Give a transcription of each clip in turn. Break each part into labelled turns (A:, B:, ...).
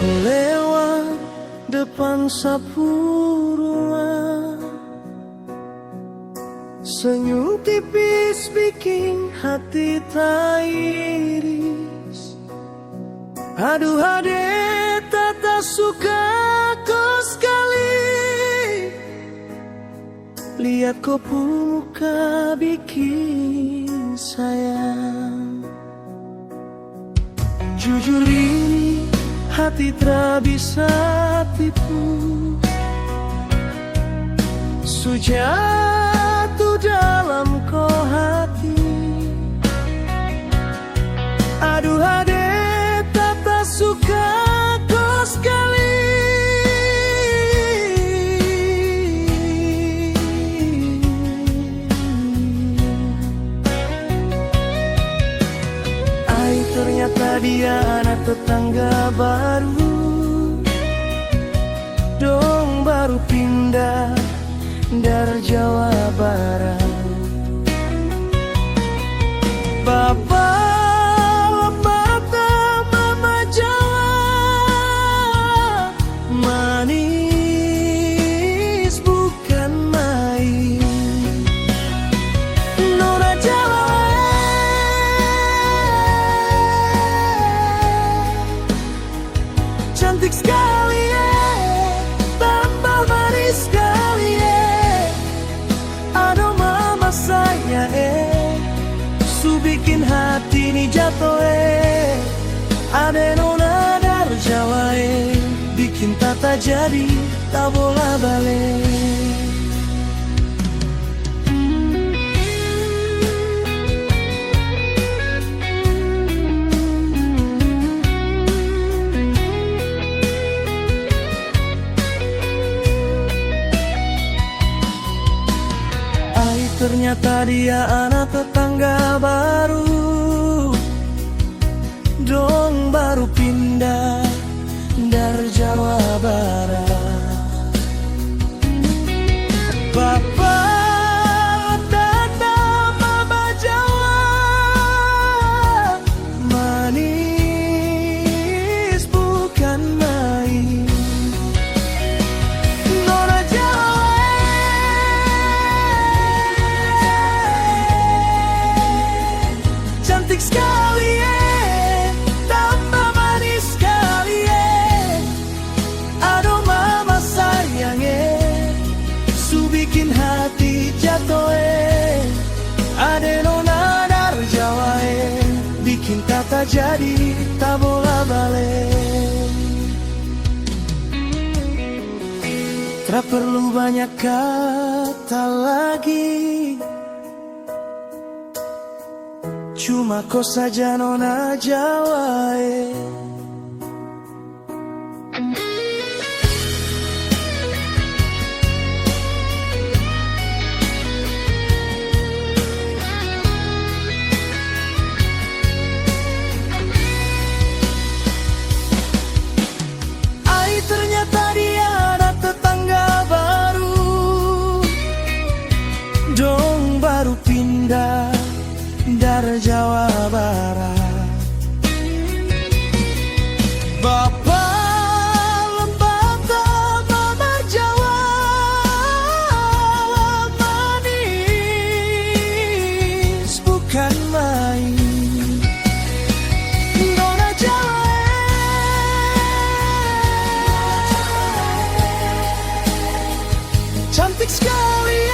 A: Ku lewat depan sapu rumah, senyum tipis bikin hati tak iris. Aduh adek tak suka kau sekali, lihat kau pun muka bikin sayang. Jujur ini hati tak bisa tipu, sujatuh dalam kau hati. Aduh adek tak suka kau sekali, ternyata dia anak tetangga baru, dong baru pindah dari Jawa Barat. Bapak mata mama Jawa, manis bukan main. Nona Jawa cantik sekali tambah manis sekali aduh mama saya su bikin hati ini jatuh ade nona dari Jawa bikin tata jadi tak bola balik. Ternyata dia anak tetangga baru, dong baru pindah dari Jawa Barat. Bapak dan mama Jawa, manis bukan main. Nona Jawa cantik sekali tambah manis sekali aduh mama sayang su bikin hati jatuh ade nona dari Jawa bikin kata jadi tak bola balik. Tak perlu banyak kata lagi, cuma kau saja nona Jawa ternyata dia anak tetangga baru, dong baru pindah dari Jawa Barat. Bapak lembata mama Jawa, manis bukan main. Nona Jawa cantik sekali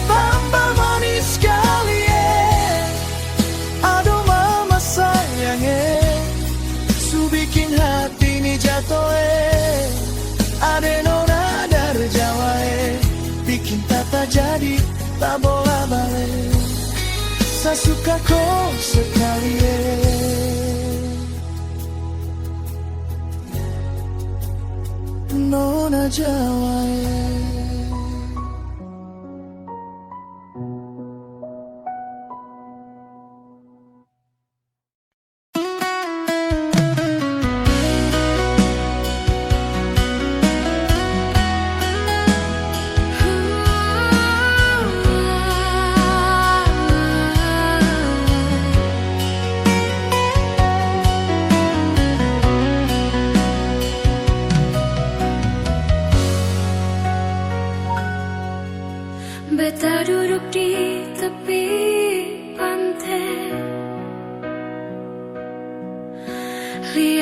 A: tambah manis sekali aduh mama sayang su bikin hati ini jatuh ade nona dari Jawa bikin tata jadi tak bola balik. Saya suka kau sekali nona Jawa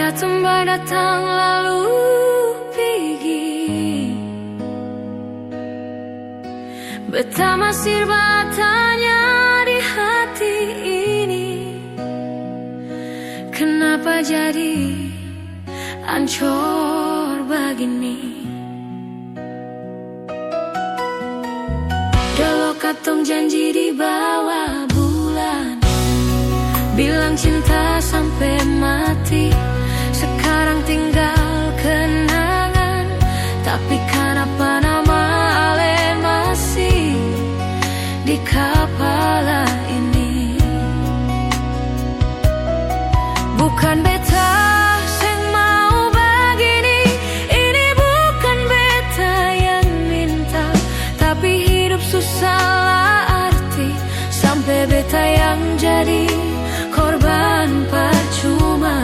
B: Dia tumbai datang lalu pergi, beta masih bertanya di hati ini, kenapa jadi hancur begini. Dulu katong janji di bawah bulan, bilang cinta sampai mati. Sekarang tinggal kenangan, tapi kenapa nama Ale masih di kepala ini. Bukan beta yang mau begini, ini bukan beta yang minta, tapi hidup susah arti sampai beta yang jadi korban percuma.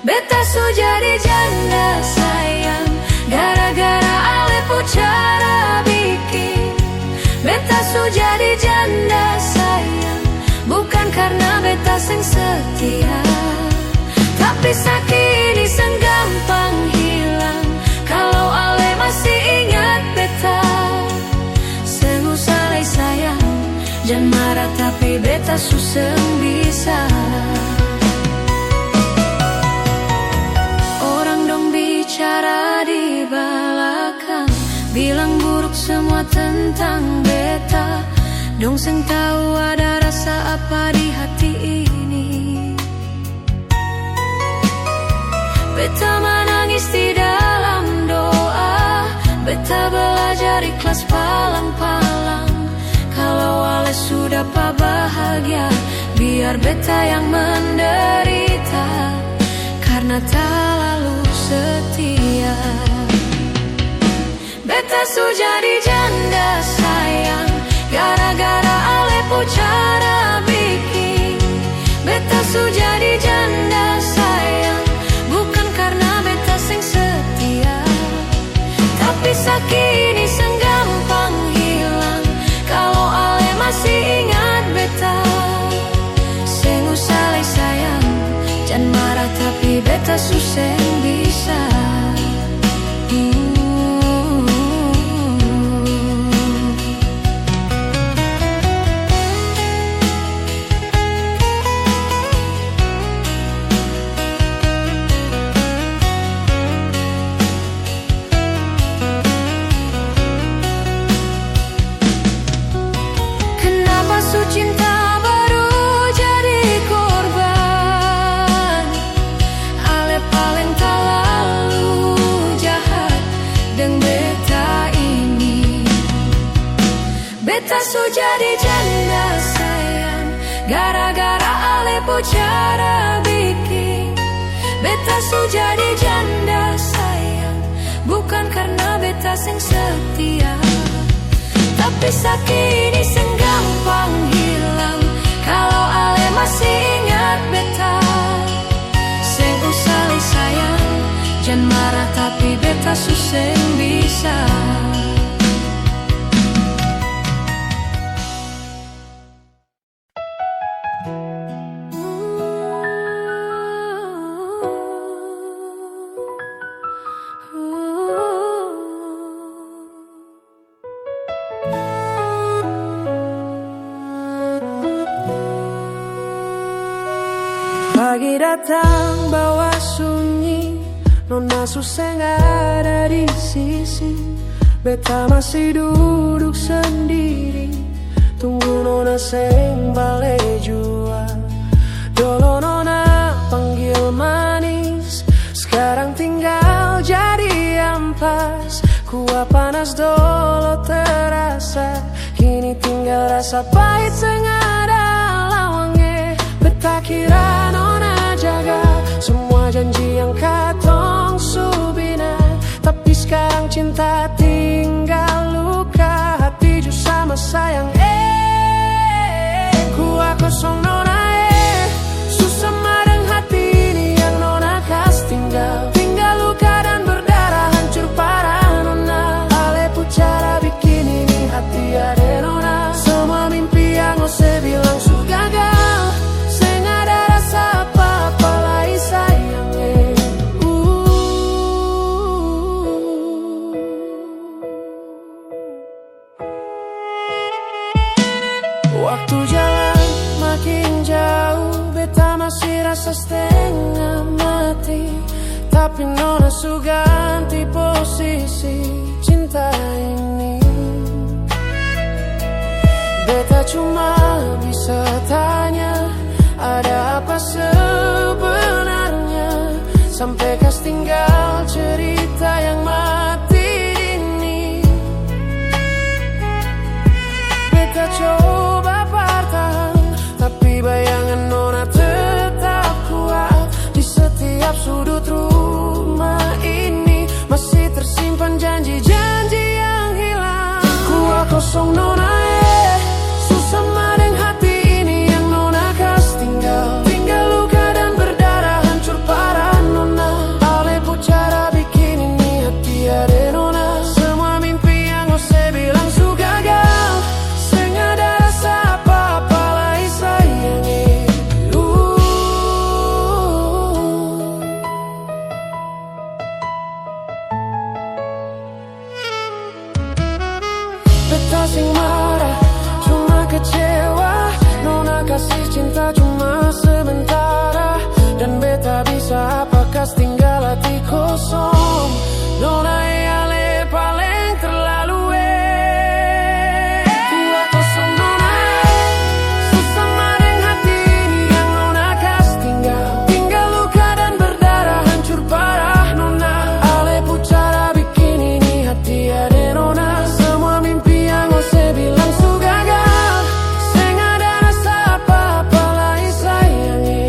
B: Beta su jadi janda sayang, gara-gara Ale cara bikin. Beta su jadi janda sayang, bukan karena beta sing setia, tapi sakit ini seng gampang hilang. Kalau Ale masih ingat beta, seng usah lay sayang, jangan marah tapi beta susah bisa. Bicara di belakang, bilang buruk semua tentang beta. Dong seng tahu ada rasa apa di hati ini. Beta menangis di dalam doa, beta belajar ikhlas palang-palang. Kalau Ale sudah bahagia, biar beta yang menderita, karena tak lalu setia. Beta su jadi janda sayang, gara-gara Ale cara bikin. Beta su jadi janda sayang, bukan karena beta sing setia, tapi sakit ini seng gampang hilang. Kalau Ale masih ingat beta, seng usah lay sayang, jangan marah tapi beta susah bisa. Kenapa su cinta baru jadi korban? Ale paling tak lalu jahat dengan beta ini. Beta su jadi janda sayang, gara-gara Ale cara bikin. Beta su jadi janda sayang, bukan karena beta sing setia, tapi sakit ini seng gampang hilang. Kalau Ale masih ingat beta, seng usah lay sayang, jangan marah tapi beta susah bisa.
A: Pagi datang bawa sunyi, nona susah ada di sisi. Beta masih duduk sendiri, tunggu nona seng balik jua. Dulu nona panggil manis, sekarang tinggal jadi ampas. Kuah panas dulu terasa, kini tinggal rasa pahit seng ada lawangnya. Beta kira nona jaga semua janji yang katong subina, tapi sekarang cinta tinggal luka, hati ju sama sayang. Kuah kosong nona susah marang hati ini yang nona kas tinggal. Tinggal luka dan berdarah hancur parah nona. Ale cara bikin ini hati ada nona. Semua mimpi yang ose bilang su gagal, seng ada rasa apa setengah mati, tapi nona su ganti posisi cinta ini. Beta cuma bisa tanya, ada apa sebenarnya sampai kas tinggal cerita yang mati ini. Beta coba bertahan, tapi bayangan nona tetap kuat di setiap sudut rumah ini. Masih tersimpan janji-janji yang hilang. Kuah kosong nona, susah madeng hati ini yang nona kas tinggal. Tinggal luka dan berdarah, hancur parah nona. Ale cara bikin ini hati ada nona. Semua mimpi yang ose bilang su gagal, seng ada rasa apa-apa lagi sayangi. Beta sing marah, cuma kecewa. Nona kasih cinta cuma sementara, dan beta bisa apa kas tinggal hati kosong. Nona ale paling terlalu kuat kosong nona, susah madeng hati ini yang nona kas tinggal. Tinggal luka dan berdarah, hancur parah nona. Ale cara bikin ini hati ada nona. Semua mimpi yang ose bilang su gagal, seng ada rasa apa-apa lagi sayangi.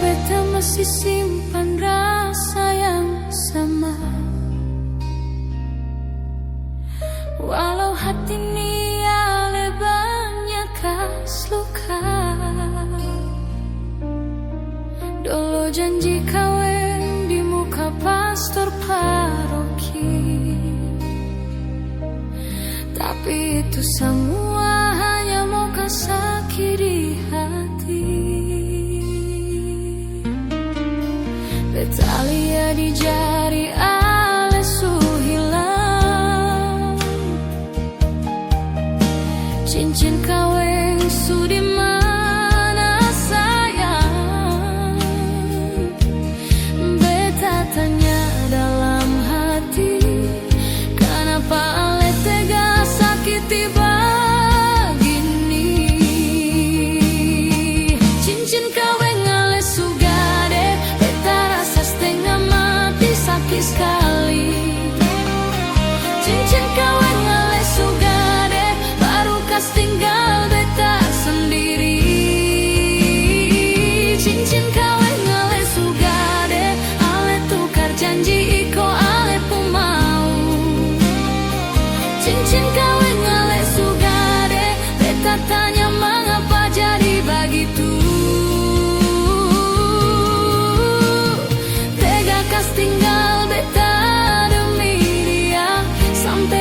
B: Beta masih simpan rasa yang sama, walau hati ini ale banyak kas luka. Dulu janji kawin di muka pastor paroki, tapi itu semua hanya mau sakit di hati. Betalia di jari ale su hilang, cincin kawin su di mana sayang. Beta tanya dalam hati, kenapa ale tega sakiti begini. Cincin kawin ale su gade, beta rasa setengah mati sakit sekali. Cincin kawin ale su gade, baru kas tinggal beta sendiri. Cincin kawin ale su gade, ale tukar janji iko ale pun mau. Cincin kawin ale su gade, beta tanya mengapa jadi begitu. Tega kas tinggal beta demi dia, sampai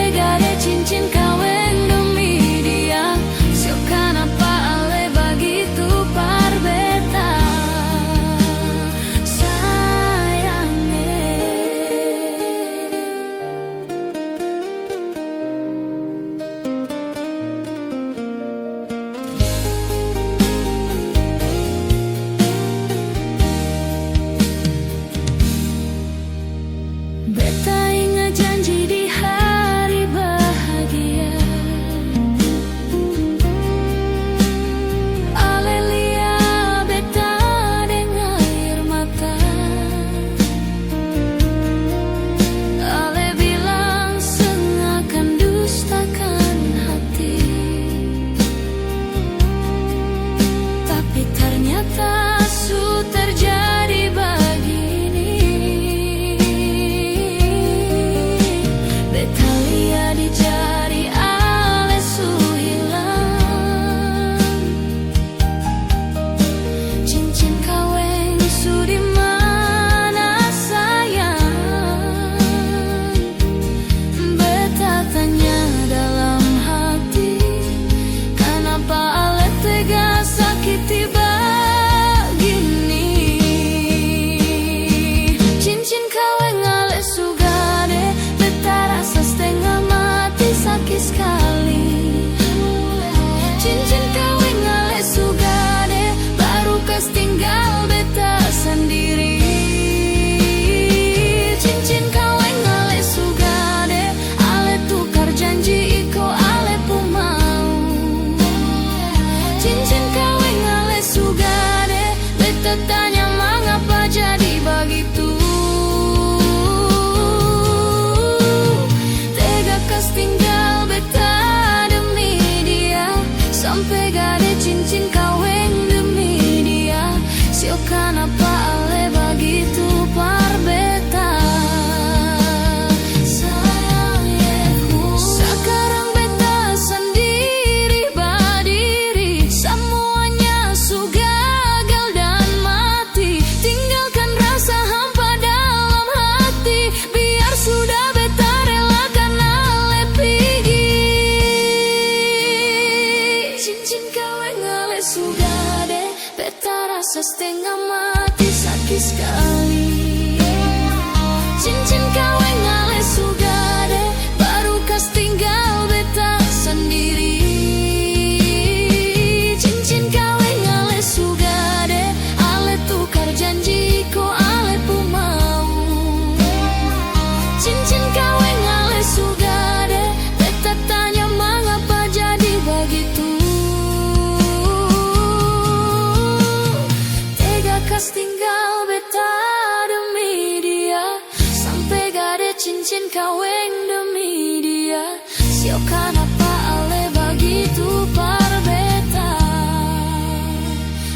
B: Sio kenapa ale begitu berbeda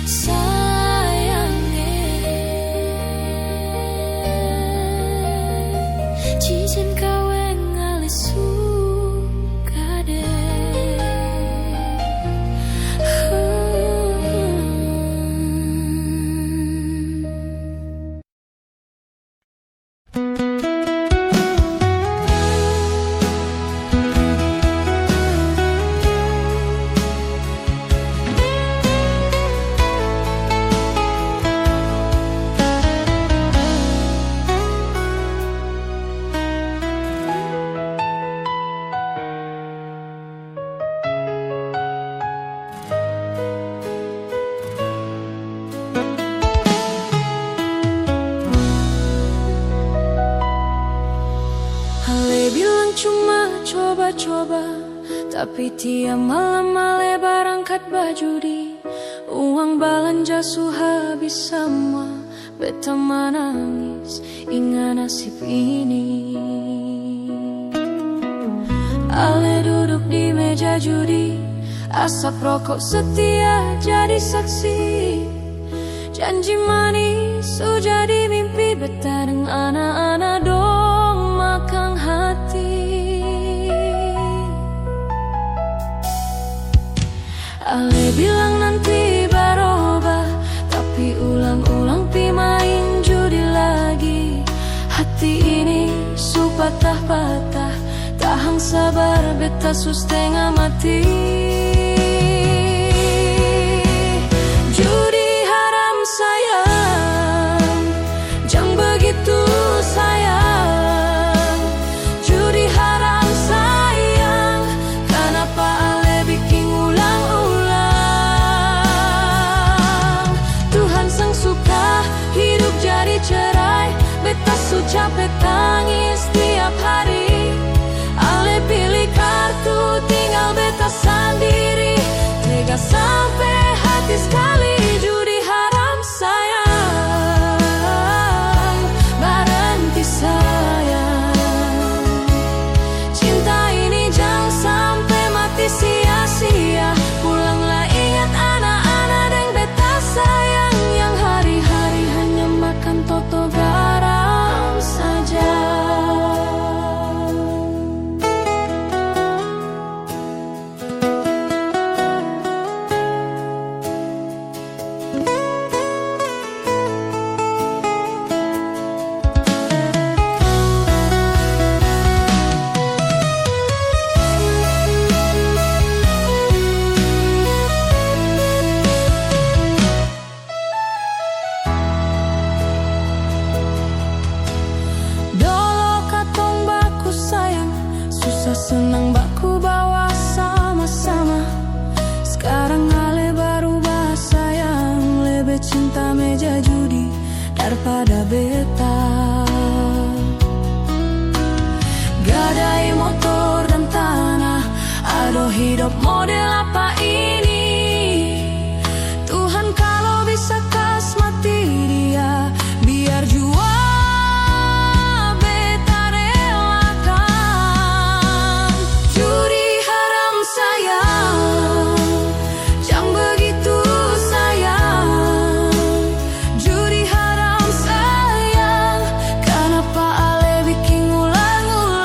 B: sayangnya. Cincin kaweng ale suka deh. Ale bilang cuma coba-coba, tapi tiap malam ale berangkat berjudi. Uang belanja su habis semua, beta menangis ingat nasib ini. Ale duduk di meja judi, asap rokok setia jadi saksi. Janji manis su jadi mimpi, beta dengan anak-anak dong makan hati. Ale bilang nanti berubah, tapi ulang-ulang pi main judi lagi. Hati ini su patah-patah, tahan sabar beta su setengah mati. Judi haram sayang, jangan begitu sayang. Judi haram sayang, kenapa ale bikin ulang-ulang. Tuhan sang suka hidup jadi cerai, beta su capek tangis tiap hari. Ale pilih kartu tinggal beta sendiri, tega sampai hati sekali. Judi haram sayang, berhenti sayang. Cinta ini jangan sampai mati sia-sia. Pulanglah ingat anak-anak dan beta sayang, yang hari-hari hanya makan toto garam saja. Dolo katong baku sayang, susah senang baku bawa sama-sama. Sekarang ale berubah sayang, lebih cinta meja judi daripada beta. Gadai motor dan tanah, aduh hidup model apa ini? Tuhan kalau bisa kas mati dia, biar jua beta relakan. Judi haram sayang, jangan begitu sayang. Judi haram sayang, kenapa ale bikin ulang-ulang.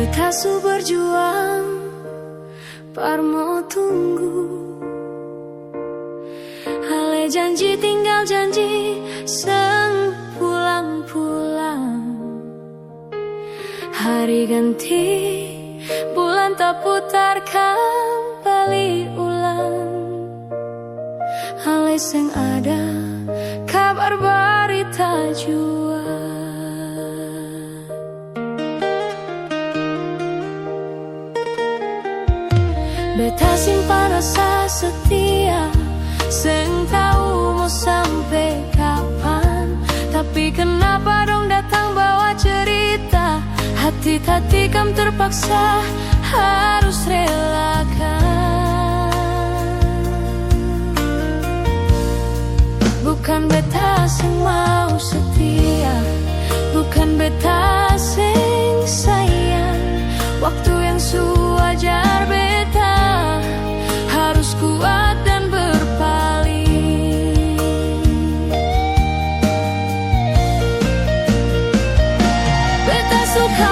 B: Beta su berjuang, parmo tunggu. Ale janji tinggal janji, seng pulang-pulang. Hari ganti, bulan tak putar kembali ulang. Ale seng ada, kabar berita jua. Beta simpan rasa setia, seng tahu mau sampai kapan. Tapi kenapa dong datang bawa cerita? Hati kam terpaksa harus relakan. Bukan beta seng mau setia, bukan beta seng sayang. Waktu yang sewajar beta harus kuat dan berpaling. Beta suka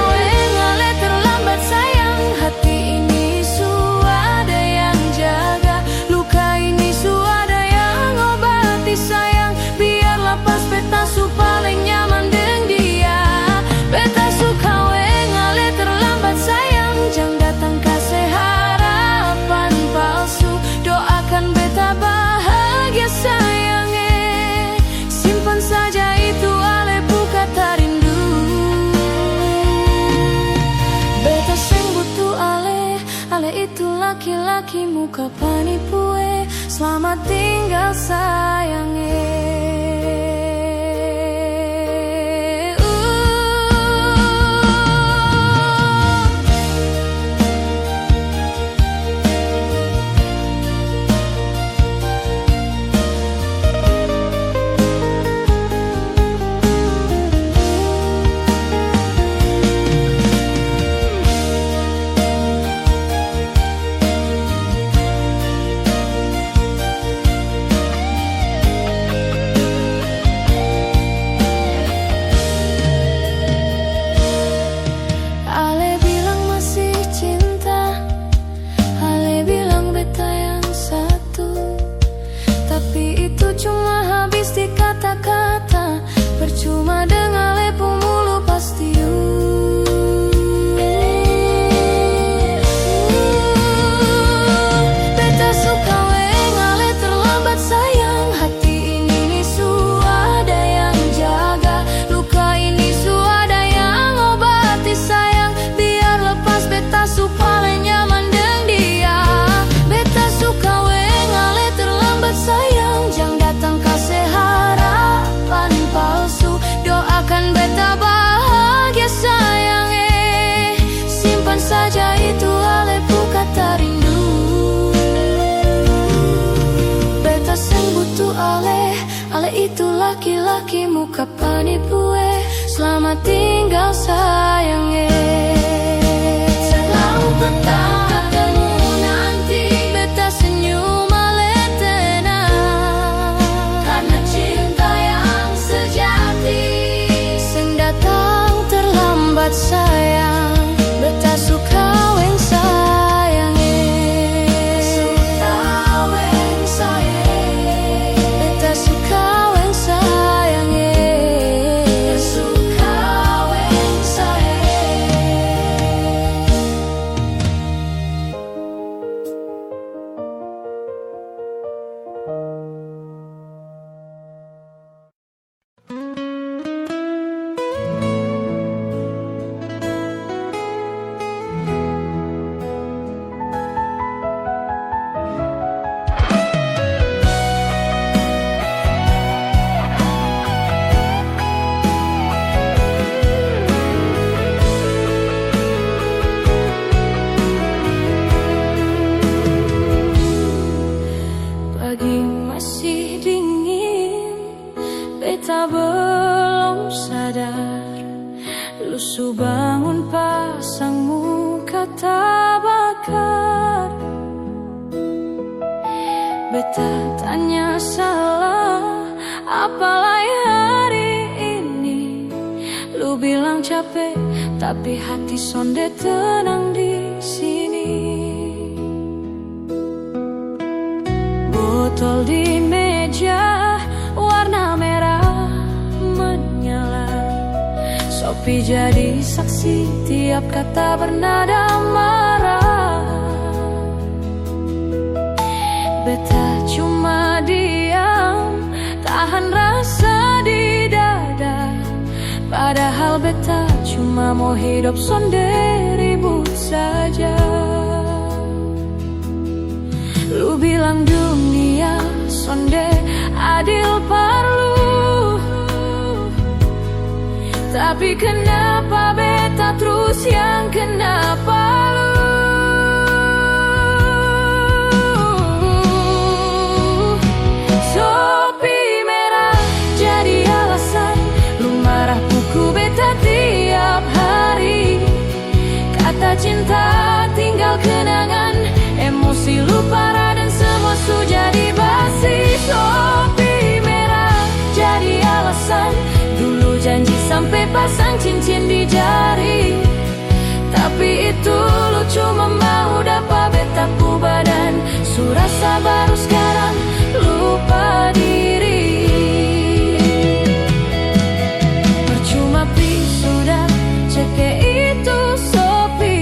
B: ngale terlambat sayang. Hati ini su ada yang jaga, luka ini su ada yang obati sayang. Biar lepas beta su paling nyaman dengan dia. Beta suka ngale terlambat sayang. Jangan datang kasih harapan palsu. Doakan beta bahagia sayang. Simpan saja itu ale buka tarindu. Beta seng butuh ale, ale itu laki-laki muka panipue. Selamat tinggal sayang. Kata-kata percuma dengan lepu mulu pasti beta suka ngale terlambat sayang. Hati ini su ada yang jaga, luka ini su ada yang obati sayang. Biar lepas beta su paling nyaman dengan dia. Beta suka ngale terlambat sayang. Jangan datang kasih harapan palsu. Doakan beta bahagia sayang. Simpan saja itu ale buka tarindu. Beta seng butuh ale, ale itu laki-laki muka panipue. Selamat tinggal sayang. Selalu bertemu nanti. Beta senyum ale tenang, karena cinta yang sejati seng datang terlambat sayang. Beta suka weng sayang. Suka weng sayang. Beta suka weng sayang. Suka weng Lusuh bangun pasangmu kata bakar. Beta tanya salah apalagi hari ini. Lu bilang capek tapi hati sonde tenang di sini. Botol di meja warna merah menyala, Sopi jadi saksi tiap kata bernada marah. Beta cuma diam, tahan rasa di dada, padahal beta cuma mau hidup sonde ribut saja. Lu bilang dunia sonde adil parlu, tapi kenapa beta terus yang kena palu? Sopi merah jadi alasan lu marah puku beta tiap hari. Kata cinta tinggal kenangan, emosi lu parah dan semua su jadi basi. Sopi merah jadi alasan, dulu janji sampai pasang cincin di jari, tapi itu lu cuma mau dapat beta pu badan. Su rasa baru sekarang lupa diri. Percuma pi sudah cek itu Sopi,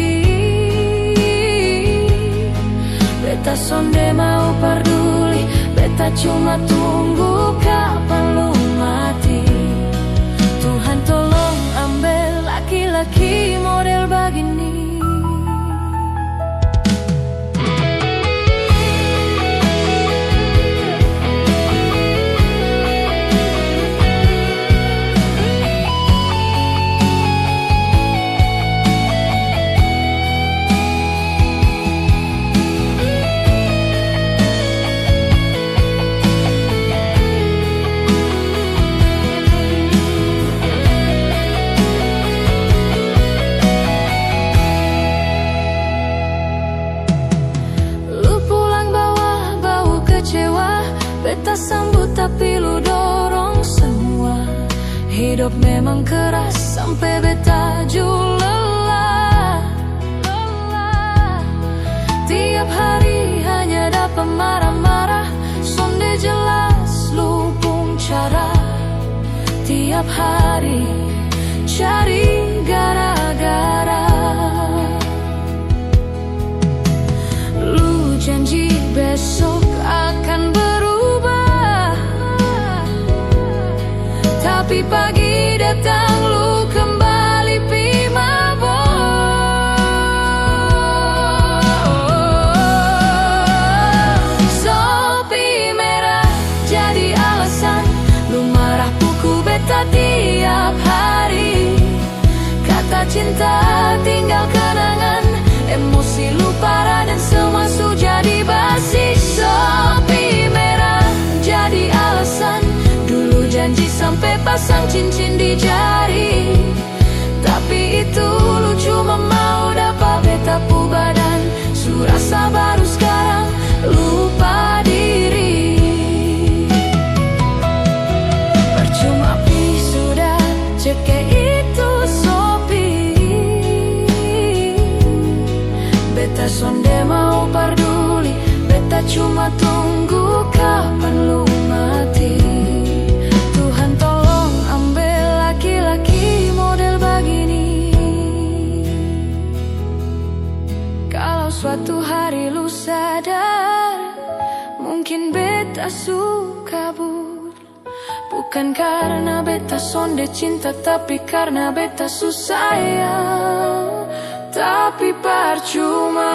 B: beta sonde mau peduli, beta cuma tunggu kapan lu mati. Tuhan tolong ambil laki-laki model begini. Beta sambut tapi lu dorong semua. Hidup memang keras sampai beta lelah. Tiap hari hanya dapat marah-marah, sonde jelas lupung cara. Tiap hari cari gara-gara. Lu janji besok akan tapi pagi datang lu kembali pi mabok. Sopi merah jadi alasan, lu marah puku beta tiap hari. Kata cinta tinggal kenangan, emosi lu parah dan semua su jadi basi. Sopi merah jadi alasan, dulu janji sampai pasang cincin di jari, tapi itu lu cuma mau dapat beta pu badan. Su rasa baru sekarang lupa diri. Percuma pi sudah cek itu Sopi, beta sonde mau peduli, beta cuma tunggu kapan lu mati. Suatu hari lu sadar, mungkin beta su kabur, bukan karena beta sonde cinta, tapi karena beta su sayang. Tapi percuma.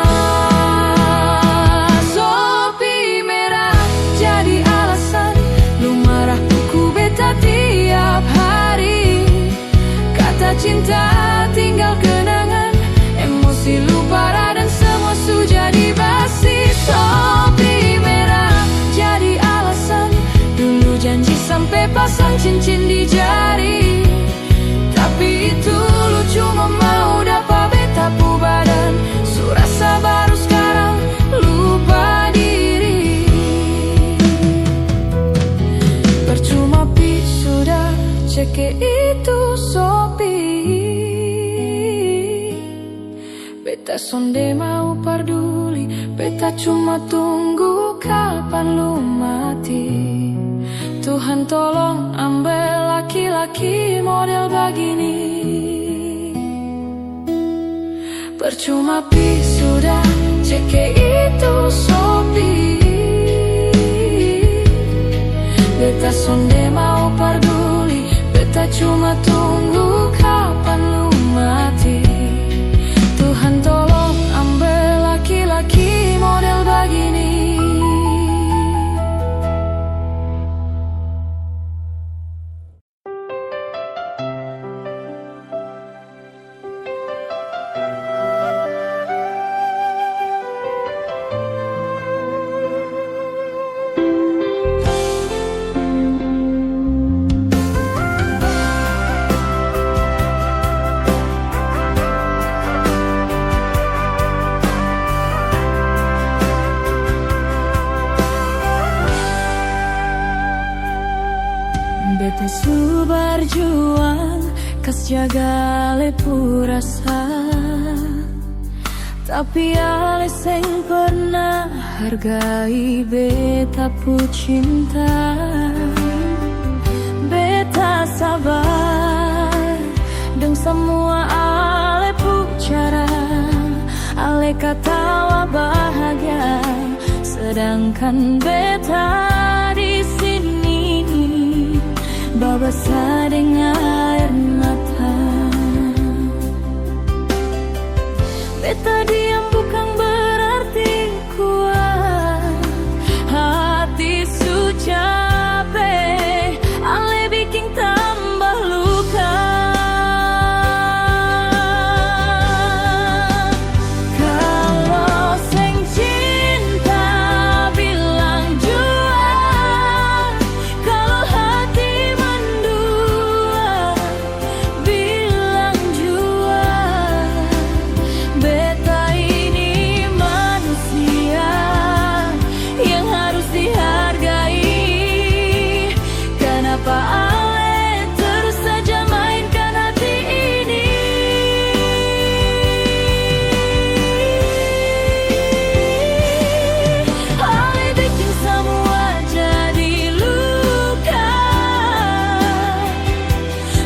B: Sopi merah jadi alasan, lu marah puku beta tiap hari. Kata cinta tinggal kenangan, emosi lu parah dan semua su jadi basi. Sopi merah jadi alasan, dulu janji sampai pasang cincin di jari, tapi itu lu cuma mau dapat beta pu badan. Su rasa baru sekarang lupa diri. Percuma pi sudah cek itu Sopi,
A: sonde mau peduli, beta cuma tunggu kapan lu mati. Tuhan tolong ambil laki-laki model begini. Percuma pi sudah cek itu sopi. Beta sonde mau peduli, beta cuma tunggu kapan lu mati. Tuhan tolong ambil laki-laki model begini. Beta su berjuang, kas jaga lepu rasa. Tapi ale seng pernah hargai beta pu cinta. Beta sabar deng semua ale pu cara. Ale katawa bahagia, sedangkan beta di sini babasa dengan air mata. Beta diam bukan berarti kuat, hati su capek, ale bikin tambah luka. Kalau seng cinta bilang jua, kalau hati bilang jua. Beta ini manusia yang harus dihargai. Kenapa ale terus saja mainkan hati ini? Ale bikin semua jadi luka.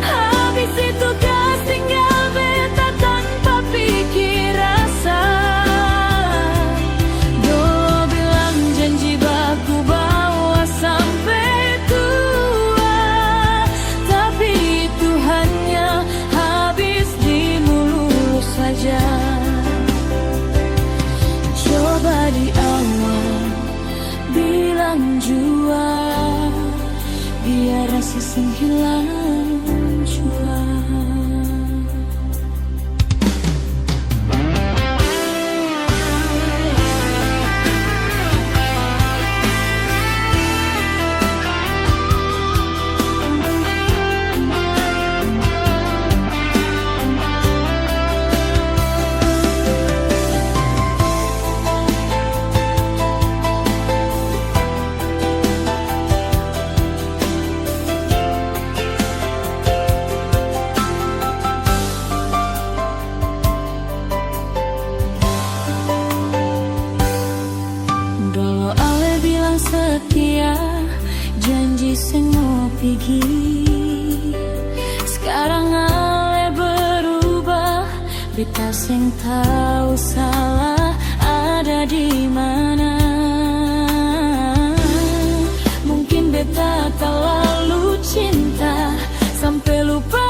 A: Habis itu kas tinggal beta tanpa pikir rasa. Dulu bilang janji baku bawa sampai tua, tapi itu hanya habis di mulut saja. Coba di awal bilang jua, biar rasa sing hilang jua. Dulu ale bilang setia, janji sing mau pergi. Sekarang ale berubah, beta sing tahu salah ada di mana. Mungkin beta terlalu cinta sampai lupa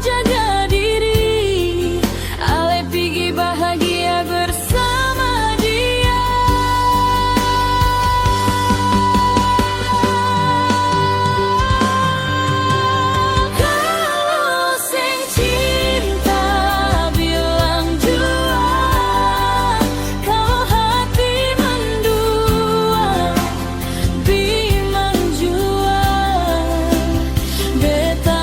A: jaga diri. Ale pergi bahagia bersama dia. Kalau sing cinta bilang jua, kalau hati mendua bilang jua. Beta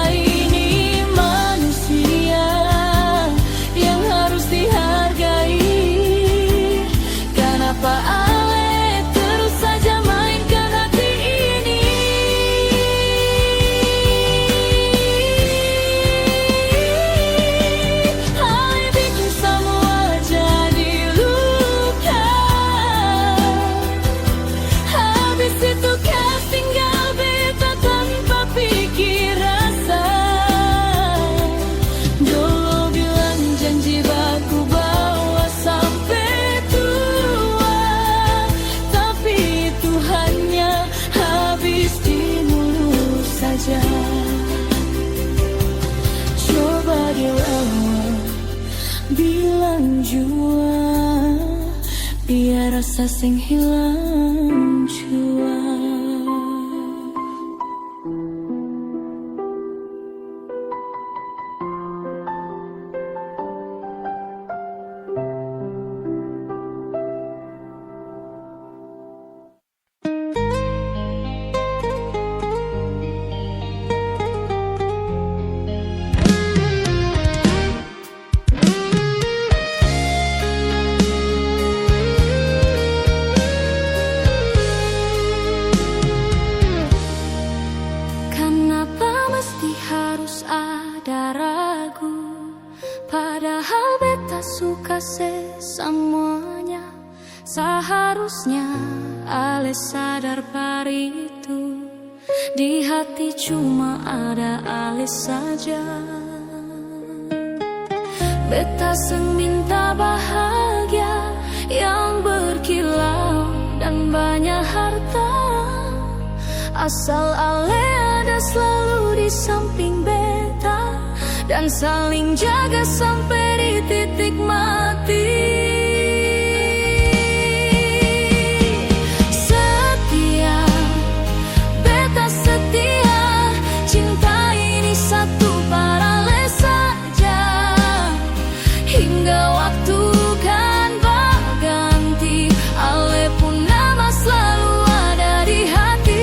B: bilang jua, biar rasa sing hilang jua. Padahal beta suka semuanya. Seharusnya ale sadar pari itu. Di hati cuma ada ale saja. Beta seng minta bahagia yang berkilau dan banyak harta. Asal ale ada selalu di samping beta dan saling jaga sampai di titik mati. Setia, beta setia, cinta ini satu paralel saja. Hingga waktu kan berganti, ale pun nama selalu ada di hati.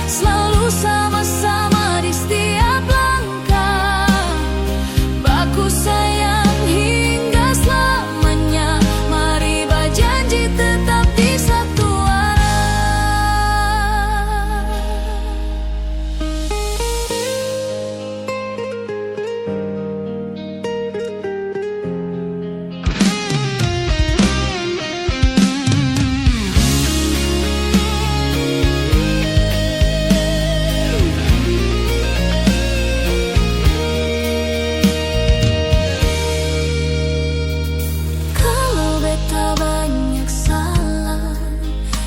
B: Selalu sama-sama di setiap langkah. Baku sayang hingga selamanya. Mari berjanji tetap di satu arah.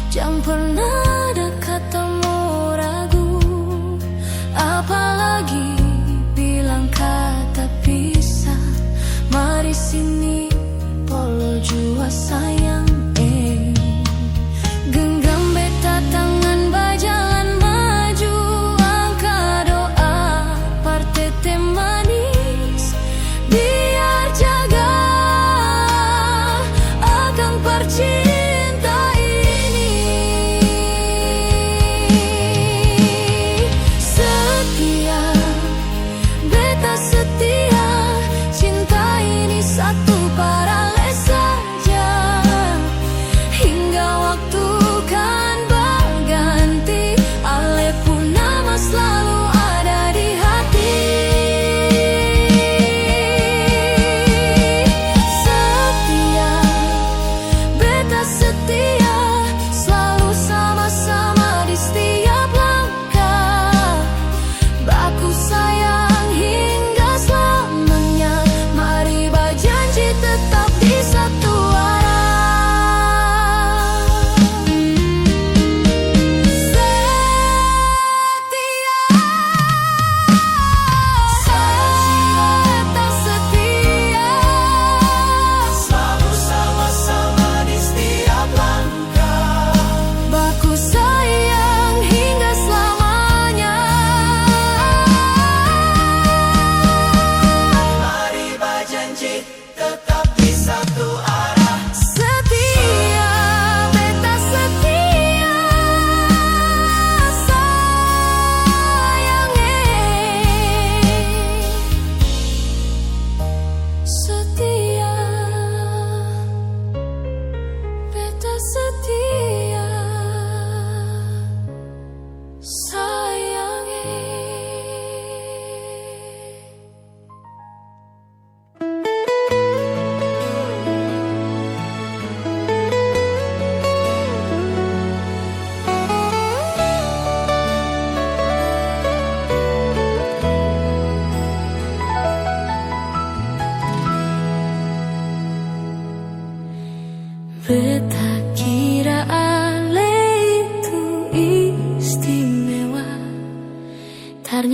B: Jangan pernah ada katamu ragu, apalagi bilang kata pisah. Mari sini polo jua sayang, genggam beta tangan berjalan maju. Angka doa partete manis, biar jaga akan percintaan.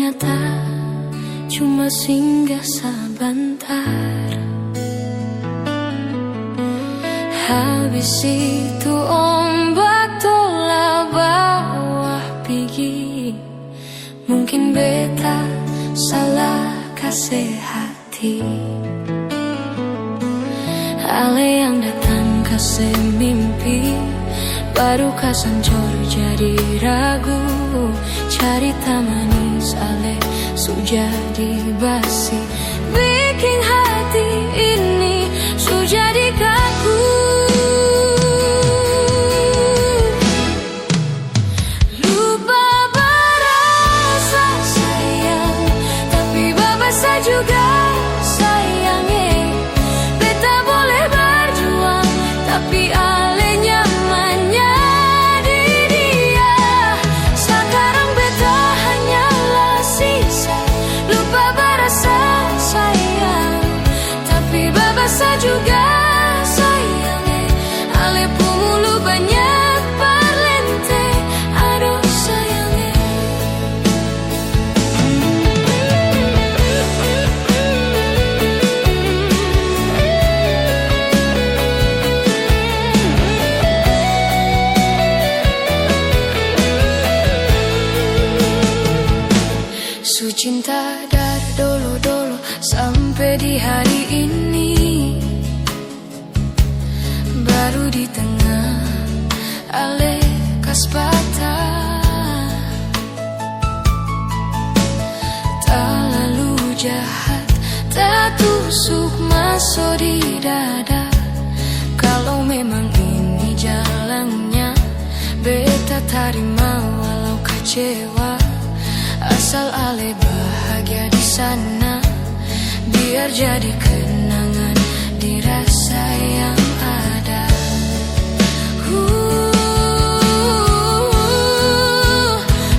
B: ternyata cuma singgah sebentar. Habis itu ombak tolak bawah pergi. Mungkin beta salah kasih hati. Ale yang datang kasih mimpi, baru kasancor jadi ragu. Cerita manis ale jadi basi, bikin hati ini jadi kaku. Lupa berasa sayang, tapi babasa juga sayangnya. Beta boleh berjuang, tapi ale nyamannya di dia. Sekarang beta hanyalah sisa. Lupa berasa sayang, tapi babasa juga sayangnya. Ale pemulu banyak parlente, aduh sayangnya. Su cinta dari dulu-dulu sampai di hari ini, baru di tengah ale kas patah. Terlalu jahat, tak tusuk masuk di dada. Kalau memang ini jalannya, beta terima walau kecewa. Asal ale bahagia di sana, biar jadi kenangan di rasa yang ada.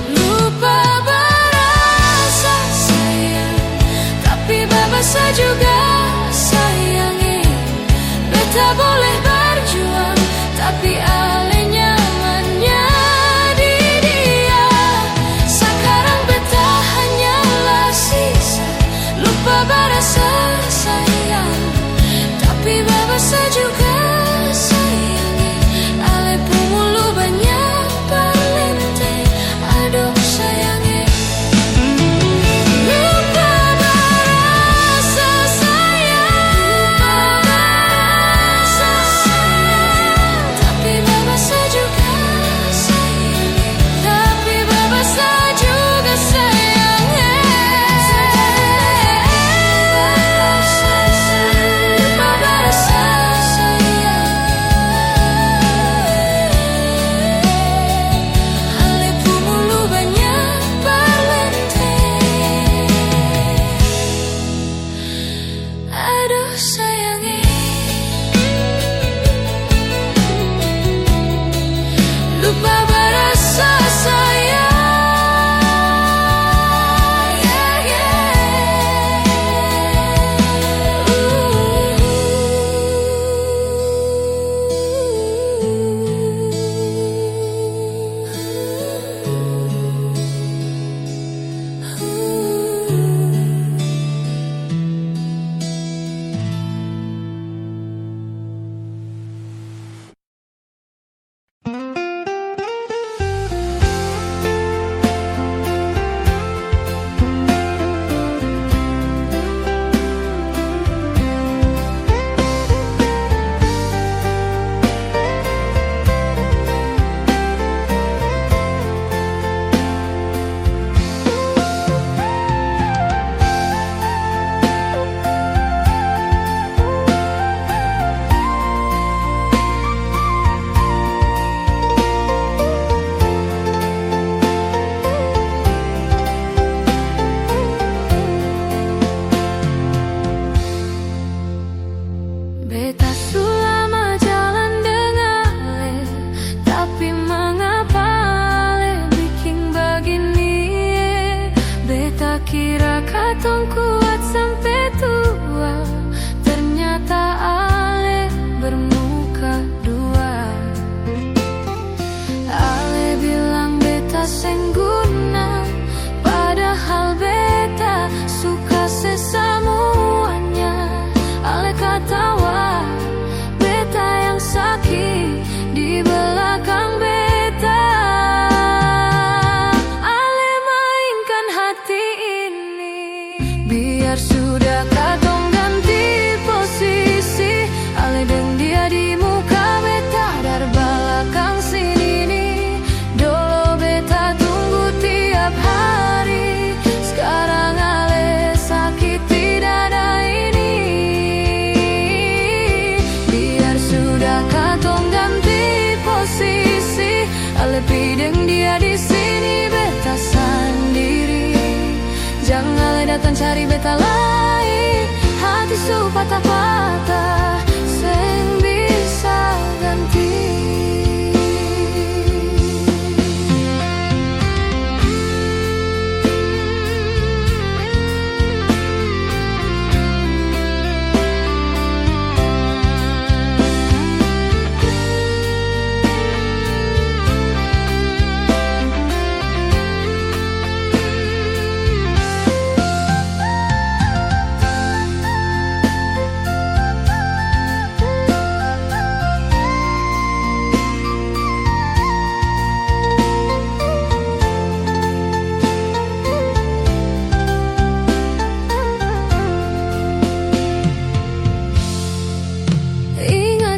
B: Lupa berasa sayang, tapi babasa juga sayangi. Beta boleh berjuang, tapi ale nyamannya di dia. Sekarang beta hanyalah sisa. Lupa berasa sayang, tapi babasa juga sayangi. Ale pemulu banyak parlente, aduh sayangi. Lupa berasa sayang, tapi babasa juga sayangi. Tapi babasa juga sayangi. Lupa berasa sayang, ale pemulu banyak parlente, aduh sayangi. Lupa berasa sayang, yeah, beta selama jalan dengan ale, tapi mengapa ale bikin begini? Beta kira katong kuat sampai tua, ternyata ale bermuka dua. Ale bilang beta sengguna, padahal Ale pideng dia di sini beta sendiri. Jangan ale datang cari beta lain. Hati su patah-patah, seng bisa ganti.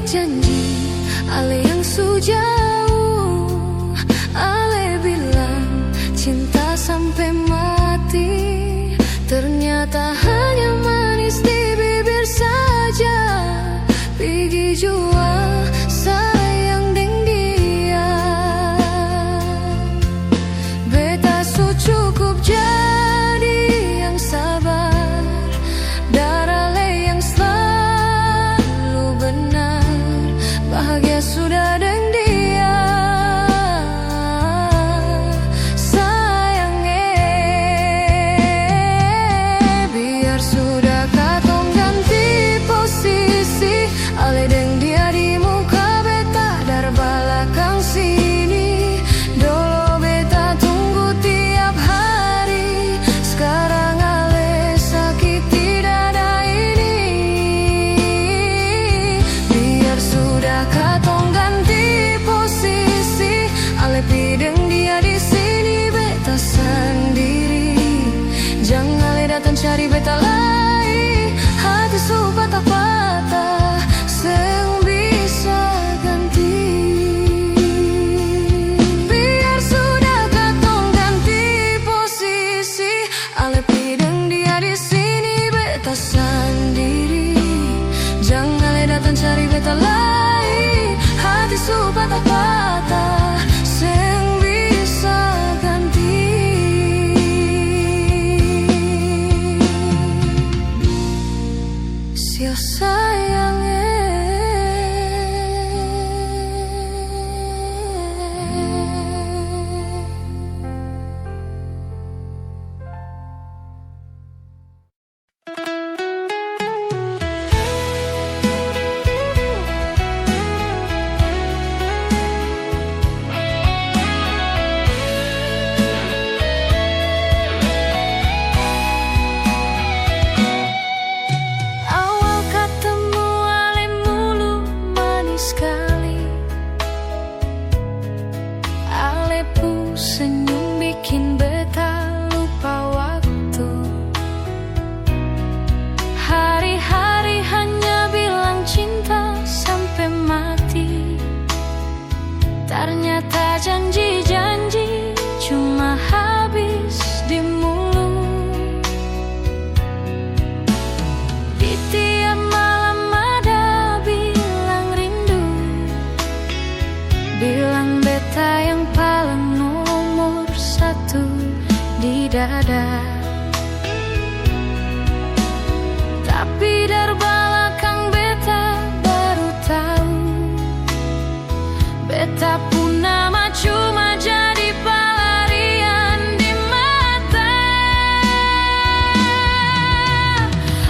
B: Janji ale yang sujauh, ale bilang cinta sampai mati. Ternyata hanya manis di bibir saja. Pergi jua sayang deng dia. Beta su cukup jadi yang sabar, darale yang selalu benar. Bahagia sudah deng dia, sayang biar sudah katong ganti posisi. Ale deng dia di muka beta dar belakang sini. Dulu beta tunggu tiap hari, sekarang ale sakiti dada ini. Biar sudah katong ganti posisi, ale pideng dia di sini beta sendiri. Jangan ale datang cari beta lagi. Hati su patah-patah, seng bisa ganti. Biar sudah katong ganti posisi, ale pideng dia di sini beta sendiri. Jangan ale datang cari beta lagi. Hati su patah-patah, seng bisa ganti. Sio sayang Awal ketemu ale mulu manis sekali. Ale pu senyum bikin beta lupa waktu. Hari-hari hanya bilang cinta sampai mati. Ternyata janji-janji cuma habis di mulut. Di tiap malam ada bilang rindu, bilang beta yang paling nomor satu di dada. Tapi dari belakang beta baru tahu, beta pun nama cuma jadi pelarian di mata.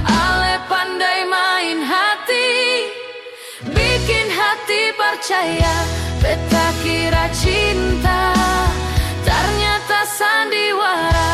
B: Ale pandai main hati, bikin hati percaya. Beta kira cinta, ternyata sandiwara.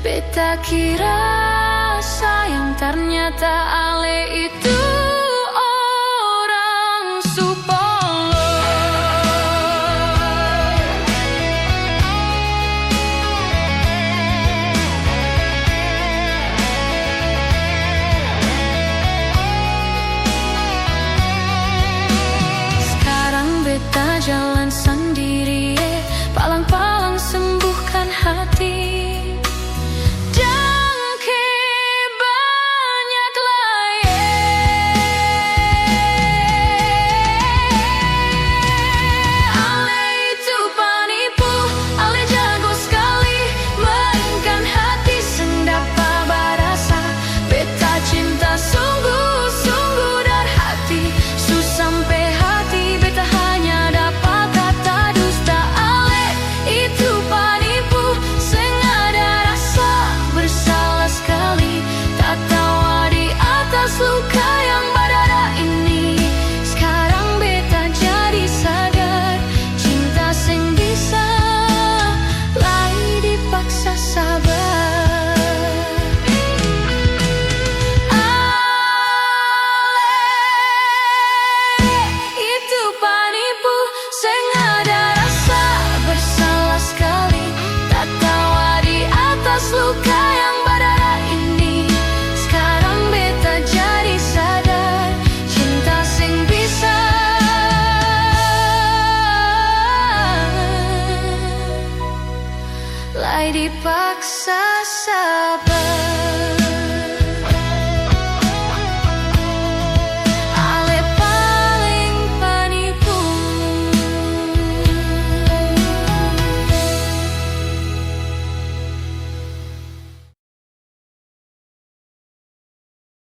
B: Beta kira sayang, ternyata ale itu